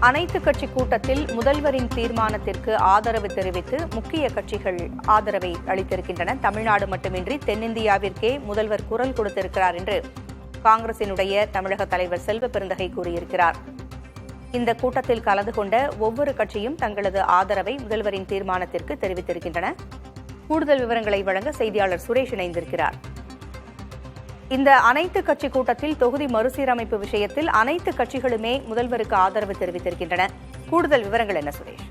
அனைத்து கட்சி கூட்டத்தில் முதல்வரின் தீர்மானத்திற்கு ஆதரவு தெரிவித்து முக்கிய கட்சிகள் ஆதரவை அளித்திருக்கின்றன. தமிழ்நாடு மட்டுமின்றி தென்னிந்தியாவிற்கே முதல்வர் குரல் கொடுத்திருக்கிறார் என்று காங்கிரசினுடைய தமிழக தலைவர் செல்வ பெருந்தகை கூறியிருக்கிறார். இந்த கூட்டத்தில் கலந்து கொண்ட ஒவ்வொரு கட்சியும் தங்களது ஆதரவை முதல்வரின் தீர்மானத்திற்கு தெரிவித்திருக்கின்றன. கூடுதல் விவரங்களை வழங்க செய்தியாளர் சுரேஷ் இணைந்திருக்கிறார். இந்த அனைத்து கட்சி கூட்டத்தில் தொகுதி மறுசீரமைப்பு விஷயத்தில் அனைத்து கட்சிகளுமே முதல்வருக்கு ஆதரவு தெரிவித்திருக்கின்றன. கூடுதல் விவரங்கள் என்ன சுரேஷ்?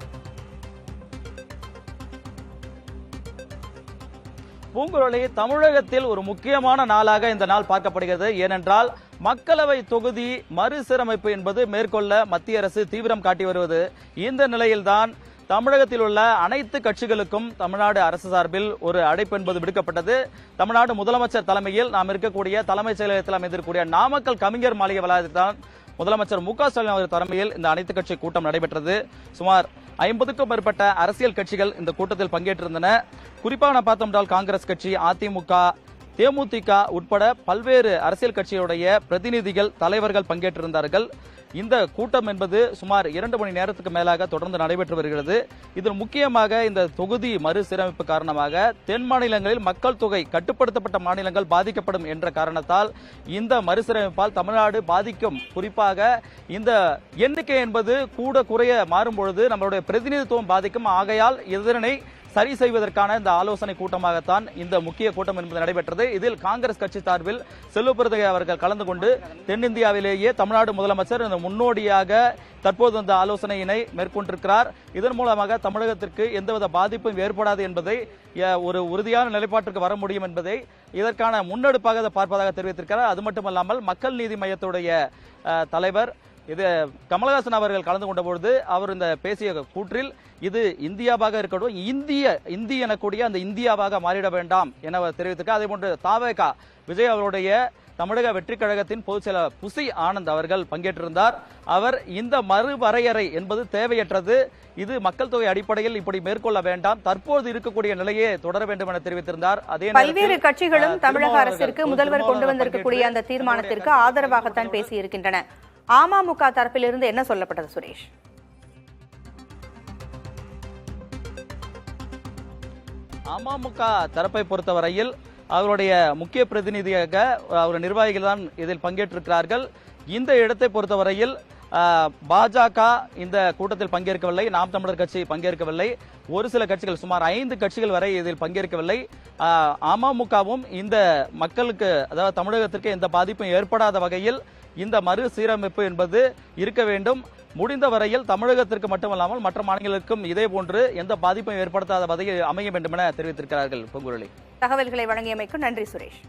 பூங்குழலி, தமிழகத்தில் ஒரு முக்கியமான நாளாக இந்த நாள் பார்க்கப்படுகிறது. ஏனென்றால் மக்களவை தொகுதி மறுசீரமைப்பு என்பது மேற்கொள்ள மத்திய அரசு தீவிரம் காட்டி வருவது. இந்த நிலையில்தான் தமிழகத்தில் உள்ள அனைத்து கட்சிகளுக்கும் தமிழ்நாடு அரசு சார்பில் ஒரு அழைப்பு என்பது விடுக்கப்பட்டது. தமிழ்நாடு முதலமைச்சர் தலைமையில் நாம் இருக்கக்கூடிய தலைமைச் செயலகத்தில் அமைந்திருக்கக்கூடிய நாமக்கல் கவிஞர் மாளிகை வளாகத்தில் முதலமைச்சர் மு.க.ஸ்டாலின் அவர்கள் தலைமையில் இந்த அனைத்து கட்சி கூட்டம் நடைபெற்றது. சுமார் 50க்கும் மேற்பட்ட அரசியல் கட்சிகள் இந்த கூட்டத்தில் பங்கேற்றிருந்தன. குறிப்பாக பார்த்தோம் என்றால் காங்கிரஸ் கட்சி, அதிமுக, தேமுதிக உட்பட பல்வேறு அரசியல் கட்சிகளுடைய பிரதிநிதிகள், தலைவர்கள் பங்கேற்றிருந்தார்கள். இந்த கூட்டம் என்பது சுமார் 2 மணி நேரத்துக்கு மேலாக தொடர்ந்து நடைபெற்று வருகிறது. இதில் முக்கியமாக இந்த தொகுதி மறுசீரமைப்பு காரணமாக தென் மாநிலங்களில் மக்கள் தொகை கட்டுப்படுத்தப்பட்ட மாநிலங்கள் பாதிக்கப்படும் என்ற காரணத்தால் இந்த மறுசீரமைப்பால் தமிழ்நாடு பாதிக்கும். குறிப்பாக இந்த எண்ணிக்கை என்பது கூட குறைய மாறும் பொழுது நம்மளுடைய பிரதிநிதித்துவம் பாதிக்கும். ஆகையால் இதனை சரி செய்வதற்கான இந்த ஆலோசனை கூட்டமாகத்தான் இந்த முக்கிய கூட்டம் என்பது நடைபெற்றது. இதில் காங்கிரஸ் கட்சி சார்பில் செல்வ பெருந்தகை அவர்கள் கலந்து கொண்டு தென்னிந்தியாவிலேயே தமிழ்நாடு முதலமைச்சர் முன்னோடியாக தற்போது இந்த ஆலோசனையினை மேற்கொண்டிருக்கிறார். இதன் மூலமாக தமிழகத்திற்கு எந்தவித பாதிப்பும் ஏற்படாது என்பதை, ஒரு உறுதியான நிலைப்பாட்டிற்கு வர முடியும் என்பதை இதற்கான முன்னெடுப்பாக பார்ப்பதாக தெரிவித்திருக்கிறார். அது மட்டுமல்லாமல் மக்கள் நீதி மையத்துடைய தலைவர் கமலஹாசன் அவர்கள் கலந்து கொண்ட பொழுது அவர் இந்த பேசிய கூற்றில் இது இந்தியாவாக இருக்கட்டும், இந்தி எனக்கூடிய அந்த இந்தியாவாக மாறிட வேண்டாம் என தெரிவித்திருக்க. அதே போன்று தாவேகா விஜய் அவருடைய தமிழக வெற்றி கழகத்தின் பொதுச் செயலர் புசி ஆனந்த் அவர்கள் பங்கேற்றிருந்தார். அவர் இந்த மறுவரையறை என்பது தேவையற்றது, இது மக்கள் தொகை அடிப்படையில் இப்படி மேற்கொள்ள வேண்டாம், தற்போது இருக்கக்கூடிய நிலையே தொடர வேண்டும் என தெரிவித்திருந்தார். அதே பல்வேறு கட்சிகளும் தமிழக அரசிற்கு முதல்வர் கொண்டு வந்திருக்கக்கூடிய அந்த தீர்மானத்திற்கு ஆதரவாகத்தான் பேசியிருக்கின்றன. அமமுக தரப்பிலிருந்து என்ன சொல்லப்பட்டது சுரேஷ்? அமமுக தரப்பை பொறுத்தவரையில் அவருடைய முக்கிய பிரதிநிதியாக அவர் நிர்வாகிகள் தான் இதில் பங்கேற்றிருக்கிறார்கள். இந்த இடத்தை பொறுத்தவரையில் பாஜக இந்த கூட்டத்தில் பங்கேற்கவில்லை, நாம் தமிழர் கட்சி பங்கேற்கவில்லை, ஒரு சில கட்சிகள் சுமார் 5 கட்சிகள் வரை இதில் பங்கேற்கவில்லை. அமமுகவும் இந்த மக்களுக்கு, அதாவது தமிழகத்திற்கு எந்த பாதிப்பும் ஏற்படாத வகையில் இந்த மறுசீரமைப்பு என்பது இருக்க வேண்டும். முடிந்த வரையில் தமிழகத்திற்கு மட்டுமல்லாமல் மற்ற மாநிலங்களுக்கும் இதே போன்று எந்த பாதிப்பும் ஏற்படுத்தாத வகையில் அமைய வேண்டும் என தெரிவித்திருக்கிறார்கள். பூங்குழலி, தகவல்களை வழங்கியமைக்கு நன்றி சுரேஷ்.